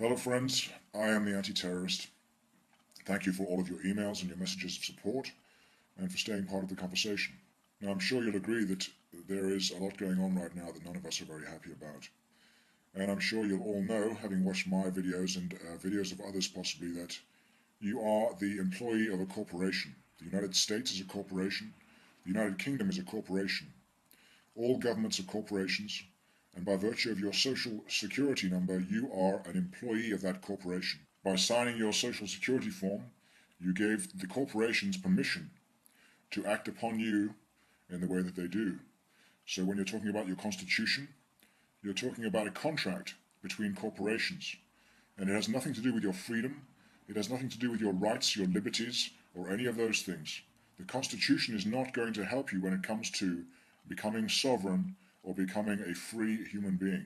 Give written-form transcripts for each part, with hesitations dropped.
Hello friends, I am the anti-terrorist. Thank you for all of your emails and your messages of support and for staying part of the conversation. Now I'm sure you'll agree that there is a lot going on right now that none of us are very happy about. And I'm sure you'll all know, having watched my videos and videos of others possibly, that you are the employee of a corporation. The United States is a corporation. The United Kingdom is a corporation. All governments are corporations. And by virtue of your social security number, you are an employee of that corporation. By signing your social security form, you gave the corporations permission to act upon you in the way that they do. So when you're talking about your constitution, you're talking about a contract between corporations. And it has nothing to do with your freedom, it has nothing to do with your rights, your liberties, or any of those things. The Constitution is not going to help you when it comes to becoming sovereign or becoming a free human being.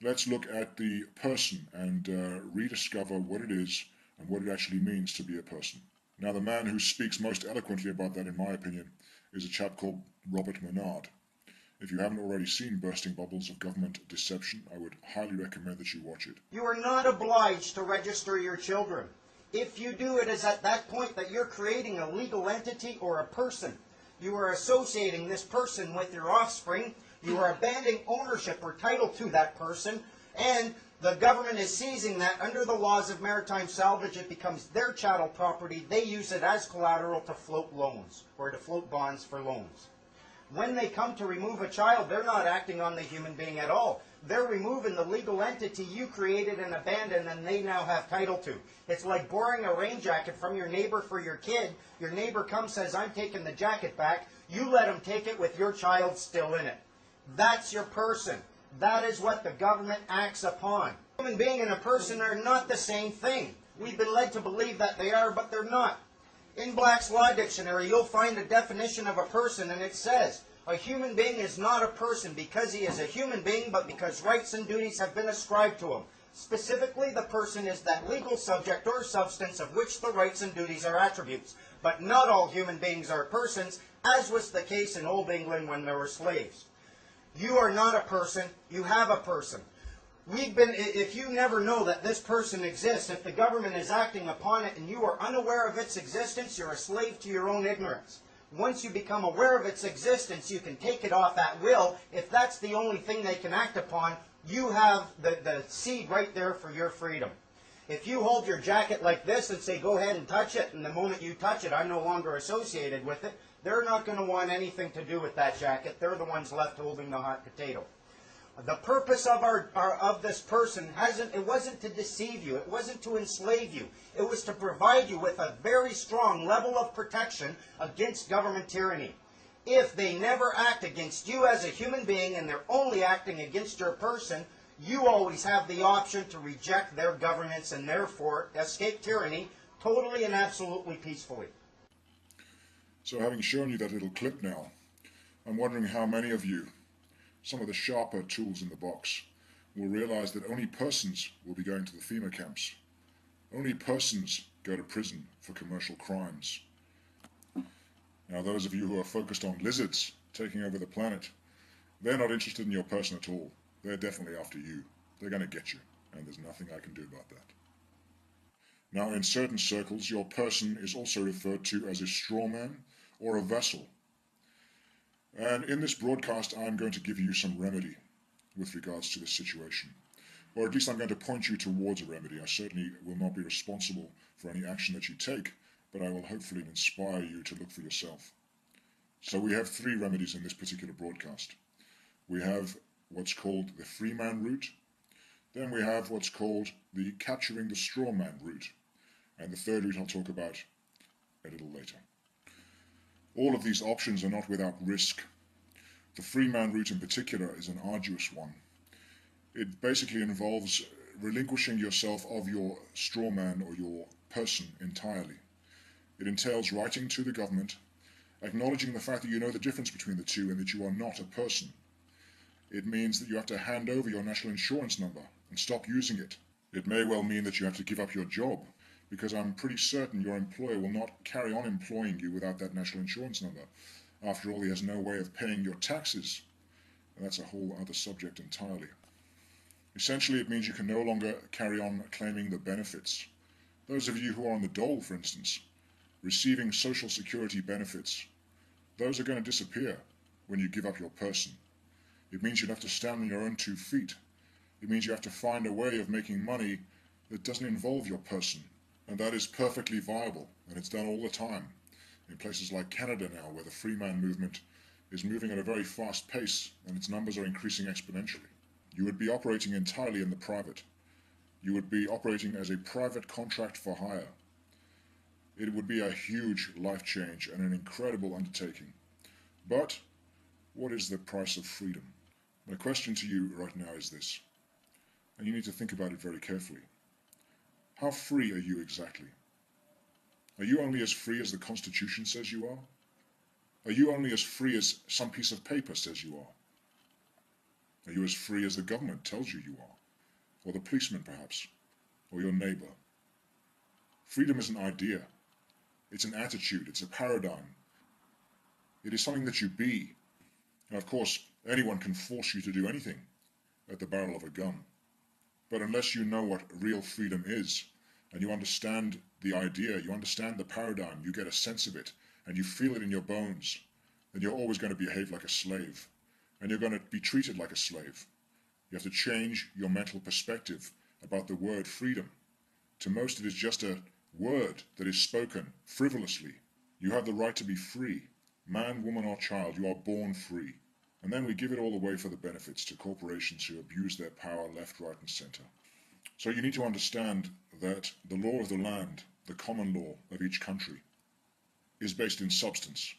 Let's look at the person and rediscover what it is and what it actually means to be a person. Now, the man who speaks most eloquently about that, in my opinion, is a chap called Robert Menard. If you haven't already seen Bursting Bubbles of Government Deception, I would highly recommend that you watch it. You are not obliged to register your children. If you do, it is at that point that you're creating a legal entity or a person. You are associating this person with your offspring. You are abandoning ownership or title to that person, and the government is seizing that under the laws of maritime salvage. It becomes their chattel property. They use it as collateral to float loans or to float bonds for loans. When they come to remove a child, they're not acting on the human being at all. They're removing the legal entity you created and abandoned and they now have title to. It's like borrowing a rain jacket from your neighbor for your kid. Your neighbor comes, says, "I'm taking the jacket back." You let him take it with your child still in it. That's your person. That is what the government acts upon. A human being and a person are not the same thing. We've been led to believe that they are, but they're not. In Black's Law Dictionary, you'll find a definition of a person, and it says, a human being is not a person because he is a human being, but because rights and duties have been ascribed to him. Specifically, the person is that legal subject or substance of which the rights and duties are attributes. But not all human beings are persons, as was the case in Old England when there were slaves. You are not a person, you have a person. If you never know that this person exists, if the government is acting upon it and you are unaware of its existence, you're a slave to your own ignorance. Once you become aware of its existence, you can take it off at will. If that's the only thing they can act upon, you have the seed right there for your freedom. If you hold your jacket like this and say, go ahead and touch it, and the moment you touch it, I'm no longer associated with it, they're not going to want anything to do with that jacket. They're the ones left holding the hot potato. The purpose of this person it wasn't to deceive you. It wasn't to enslave you. It was to provide you with a very strong level of protection against government tyranny. If they never act against you as a human being and they're only acting against your person, you always have the option to reject their governance and therefore escape tyranny totally and absolutely peacefully. So having shown you that little clip now, I'm wondering how many of you, some of the sharper tools in the box, will realize that only persons will be going to the FEMA camps. Only persons go to prison for commercial crimes. Now those of you who are focused on lizards taking over the planet, they're not interested in your person at all. They're definitely after you. They're going to get you, and there's nothing I can do about that. Now in certain circles, your person is also referred to as a strawman or a vessel. And in this broadcast, I'm going to give you some remedy with regards to this situation. Or at least I'm going to point you towards a remedy. I certainly will not be responsible for any action that you take, but I will hopefully inspire you to look for yourself. So we have 3 remedies in this particular broadcast. We have what's called the Freeman route. Then we have what's called the capturing the strawman route. And the third route I'll talk about a little later. All of these options are not without risk. The Freeman route in particular is an arduous one. It basically involves relinquishing yourself of your strawman or your person entirely. It entails writing to the government, acknowledging the fact that you know the difference between the two and that you are not a person. It means that you have to hand over your national insurance number and stop using it. It may well mean that you have to give up your job, because I'm pretty certain your employer will not carry on employing you without that national insurance number. After all, he has no way of paying your taxes, and that's a whole other subject entirely. Essentially, it means you can no longer carry on claiming the benefits. Those of you who are on the dole, for instance, receiving social security benefits, those are going to disappear when you give up your person. It means you have to stand on your own 2 feet. It means you have to find a way of making money that doesn't involve your person. And that is perfectly viable, and it's done all the time. In places like Canada now, where the Freeman movement is moving at a very fast pace, and its numbers are increasing exponentially. You would be operating entirely in the private. You would be operating as a private contract for hire. It would be a huge life change and an incredible undertaking. But what is the price of freedom? My question to you right now is this, and you need to think about it very carefully. How free are you exactly? Are you only as free as the Constitution says you are? Are you only as free as some piece of paper says you are? Are you as free as the government tells you are? Or the policeman, perhaps? Or your neighbor? Freedom is an idea. It's an attitude. It's a paradigm. It is something that you be. Now, of course, anyone can force you to do anything at the barrel of a gun. But unless you know what real freedom is, and you understand the idea, you understand the paradigm, you get a sense of it, and you feel it in your bones, then you're always going to behave like a slave, and you're going to be treated like a slave. You have to change your mental perspective about the word freedom. To most, it is just a word that is spoken frivolously. You have the right to be free. Man, woman, or child, you are born free. And then we give it all away for the benefits to corporations who abuse their power left, right, and center. So you need to understand that the law of the land, the common law of each country, is based in substance.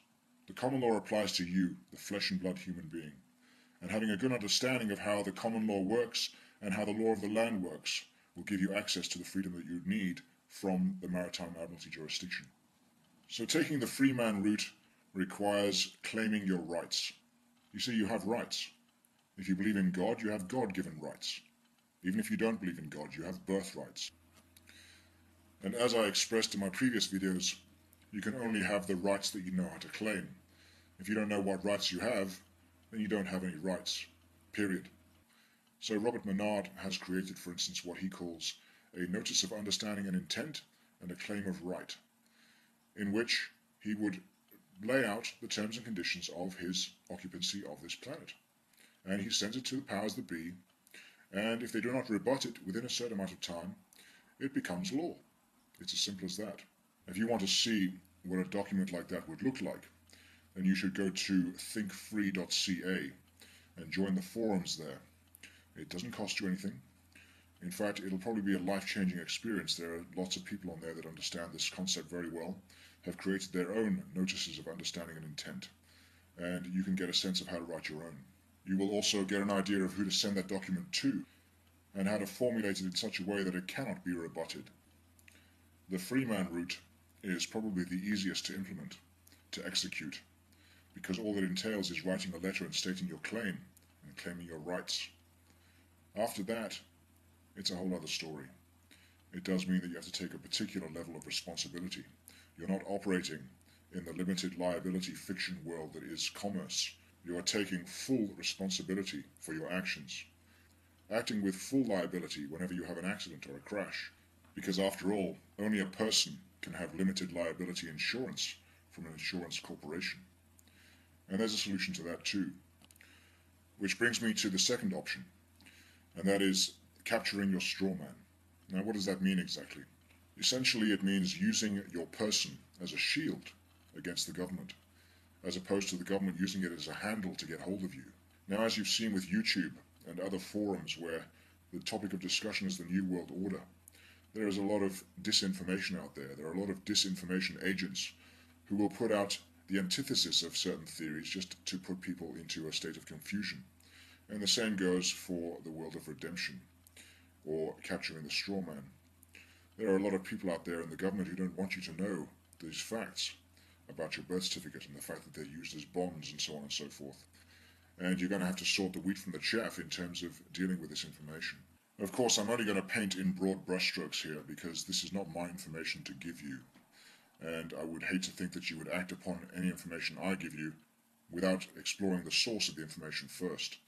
The common law applies to you, the flesh and blood human being. And having a good understanding of how the common law works and how the law of the land works will give you access to the freedom that you need from the Maritime Admiralty jurisdiction. So taking the Freeman route requires claiming your rights. You see, you have rights. If you believe in God, you have God-given rights. Even if you don't believe in God, you have birthrights. And as I expressed in my previous videos, you can only have the rights that you know how to claim. If you don't know what rights you have, then you don't have any rights, period. So Robert Menard has created, for instance, what he calls a notice of understanding and intent and a claim of right, in which he would lay out the terms and conditions of his occupancy of this planet. And he sends it to the powers that be, and if they do not rebut it within a certain amount of time, it becomes law. It's as simple as that. If you want to see what a document like that would look like, then you should go to thinkfree.ca and join the forums there. It doesn't cost you anything. In fact, it'll probably be a life-changing experience. There are lots of people on there that understand this concept very well, have created their own notices of understanding and intent, and you can get a sense of how to write your own. You will also get an idea of who to send that document to, and how to formulate it in such a way that it cannot be rebutted. The Freeman route is probably the easiest to implement, to execute, because all it entails is writing a letter and stating your claim, and claiming your rights. After that, it's a whole other story. It does mean that you have to take a particular level of responsibility. You're not operating in the limited liability fiction world that is commerce. You are taking full responsibility for your actions, acting with full liability whenever you have an accident or a crash, because after all, only a person can have limited liability insurance from an insurance corporation. And there's a solution to that too. Which brings me to the second option, and that is capturing your strawman. Now, what does that mean exactly? Essentially, it means using your person as a shield against the government, as opposed to the government using it as a handle to get hold of you. Now, as you've seen with YouTube and other forums where the topic of discussion is the New World Order, there is a lot of disinformation out there. There are a lot of disinformation agents who will put out the antithesis of certain theories just to put people into a state of confusion. And the same goes for the world of redemption, or capturing the straw man. There are a lot of people out there in the government who don't want you to know these facts about your birth certificate and the fact that they're used as bonds and so on and so forth. And you're going to have to sort the wheat from the chaff in terms of dealing with this information. Of course, I'm only going to paint in broad brushstrokes here because this is not my information to give you. And I would hate to think that you would act upon any information I give you without exploring the source of the information first.